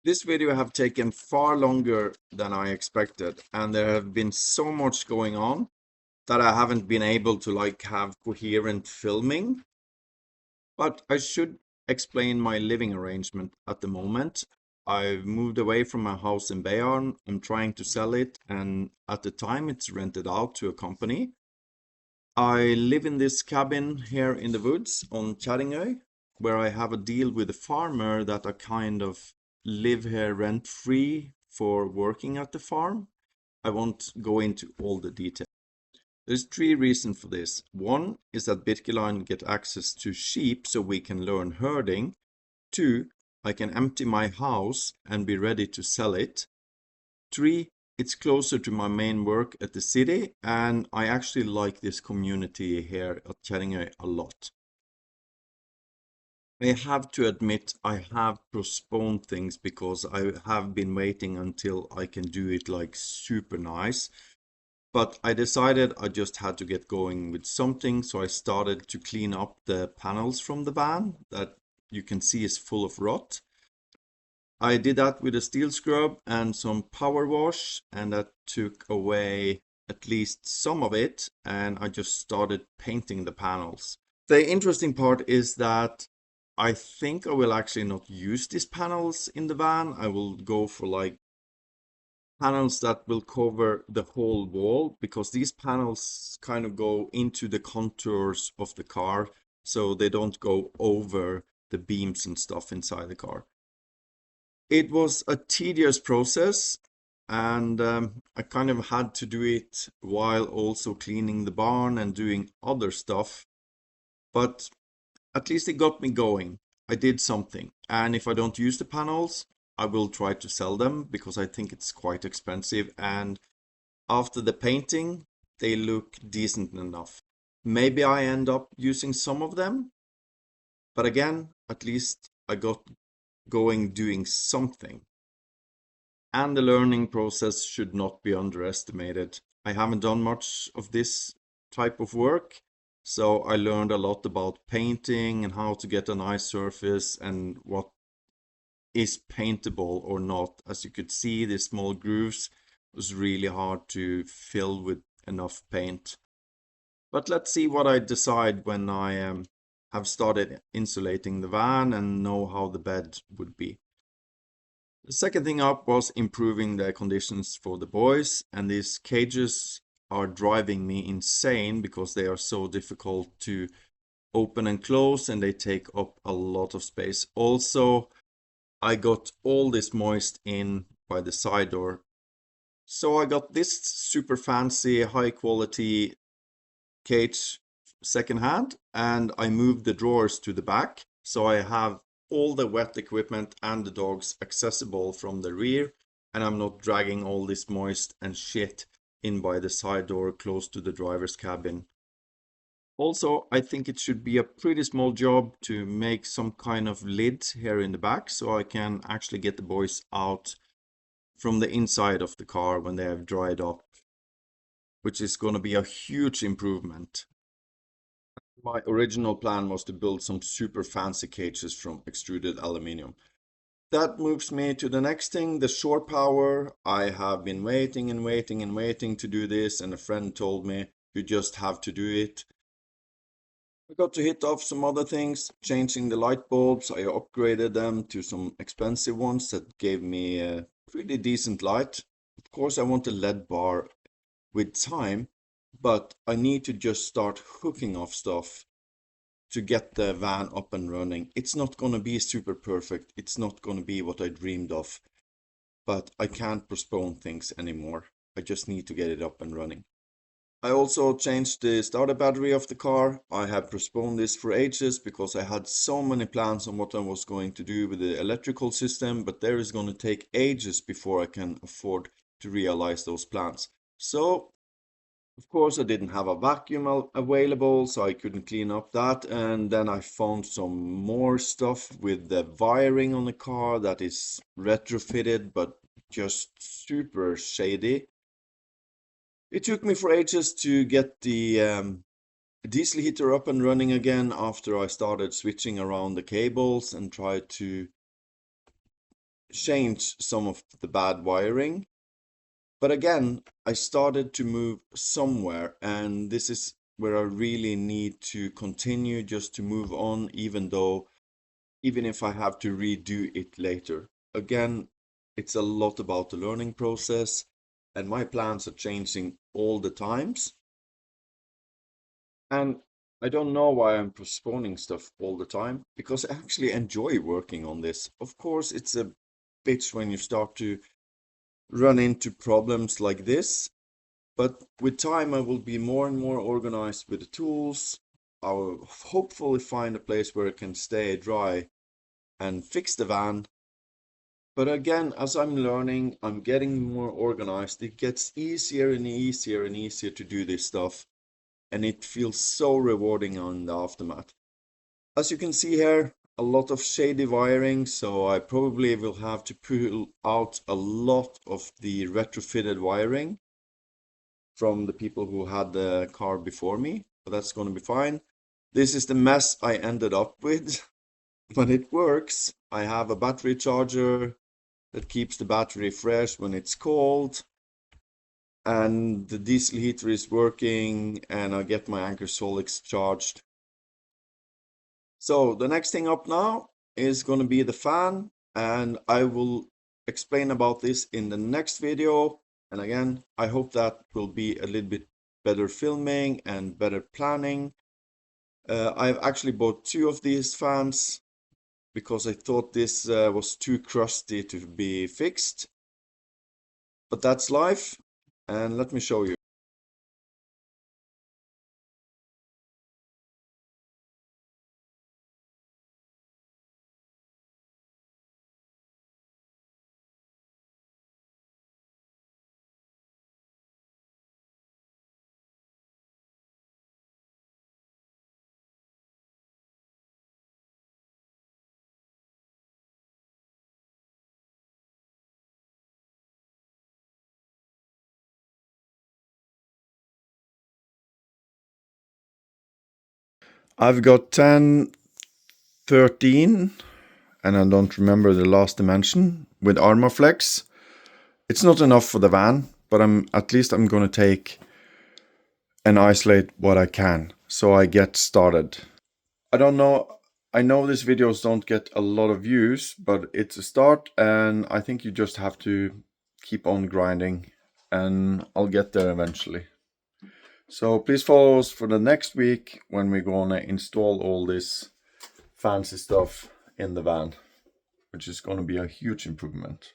This video have taken far longer than I expected, and there have been so much going on that I haven't been able to have coherent filming. But I should explain my living arrangement at the moment. I've moved away from my house in Bayonne. I'm trying to sell it, and at the time it's rented out to a company. I live in this cabin here in the woods on Kjerringøy, where I have a deal with a farmer that I kind of live here rent-free for working at the farm. I won't go into all the details. There's three reasons for this. One is that Birkeland get access to sheep so we can learn herding. Two, I can empty my house and be ready to sell it. Three, it's closer to my main work at the city, and I actually like this community here at Kjerringøy a lot. I have to admit I have postponed things because I have been waiting until I can do it super nice. But I decided I just had to get going with something, so I started to clean up the panels from the van that you can see is full of rot. I did that with a steel scrub and some power wash, and that took away at least some of it, and I just started painting the panels. The interesting part is that I think I will actually not use these panels in the van. I will go for panels that will cover the whole wall, because these panels kind of go into the contours of the car, so they don't go over the beams and stuff inside the car. It was a tedious process, and I kind of had to do it while also cleaning the barn and doing other stuff. But at least it got me going. I did something. And if I don't use the panels, I will try to sell them because I think it's quite expensive. And after the painting, they look decent enough. Maybe I end up using some of them. But again, at least I got going doing something. And the learning process should not be underestimated. I haven't done much of this type of work, so I learned a lot about painting and how to get a nice surface and what is paintable or not. As you could see, the small grooves was really hard to fill with enough paint. But let's see what I decide when I have started insulating the van and know how the bed would be. The second thing up was improving the conditions for the boys, and these cages are driving me insane because they are so difficult to open and close, and they take up a lot of space. Also, I got all this moist in by the side door. So I got this super fancy, high quality cage secondhand, and I moved the drawers to the back, so I have all the wet equipment and the dogs accessible from the rear, and I'm not dragging all this moist and shit in by the side door close to the driver's cabin. Also, I think it should be a pretty small job to make some kind of lid here in the back, so I can actually get the boys out from the inside of the car when they have dried up, which is going to be a huge improvement. My original plan was to build some super fancy cages from extruded aluminium. That moves me to the next thing, the shore power. I have been waiting and waiting and waiting to do this, and a friend told me you just have to do it. I got to hit off some other things, changing the light bulbs. I upgraded them to some expensive ones that gave me a pretty decent light. Of course, I want a LED bar with time, but I need to just start hooking off stuff to get the van up and running. It's not going to be super perfect. It's not going to be what I dreamed of, but I can't postpone things anymore. I just need to get it up and running. I also changed the starter battery of the car. I have postponed this for ages because I had so many plans on what I was going to do with the electrical system, but there is going to take ages before I can afford to realize those plans. So, of course, I didn't have a vacuum available, so I couldn't clean up that. And then I found some more stuff with the wiring on the car that is retrofitted, but just super shady. It took me for ages to get the diesel heater up and running again after I started switching around the cables and tried to change some of the bad wiring. But again, I started to move somewhere, and this is where I really need to continue just to move on, even if I have to redo it later. Again, it's a lot about the learning process, and my plans are changing all the times. And I don't know why I'm postponing stuff all the time, because I actually enjoy working on this. Of course, it's a bitch when you start to run into problems like this, but with time I will be more and more organized with the tools. I will hopefully find a place where it can stay dry and fix the van. But again, as I'm learning, I'm getting more organized. It gets easier and easier and easier to do this stuff, and it feels so rewarding on the aftermath. As you can see here, a lot of shady wiring, so I probably will have to pull out a lot of the retrofitted wiring from the people who had the car before me, but that's going to be fine. This is the mess I ended up with, but it works. I have a battery charger that keeps the battery fresh when it's cold, and the diesel heater is working, and I get my anchor solids charged. So the next thing up now is going to be the fan, and I will explain about this in the next video. And again, I hope that will be a little bit better filming and better planning. I've actually bought two of these fans because I thought this was too crusty to be fixed. But that's life, and let me show you. I've got 10, 13, and I don't remember the last dimension with Armorflex. It's not enough for the van, but at least I'm gonna take and isolate what I can, so I get started. I don't know, I know these videos don't get a lot of views, but it's a start, and I think you just have to keep on grinding, and I'll get there eventually. So please follow us for the next week when we're gonna install all this fancy stuff in the van, which is gonna be a huge improvement.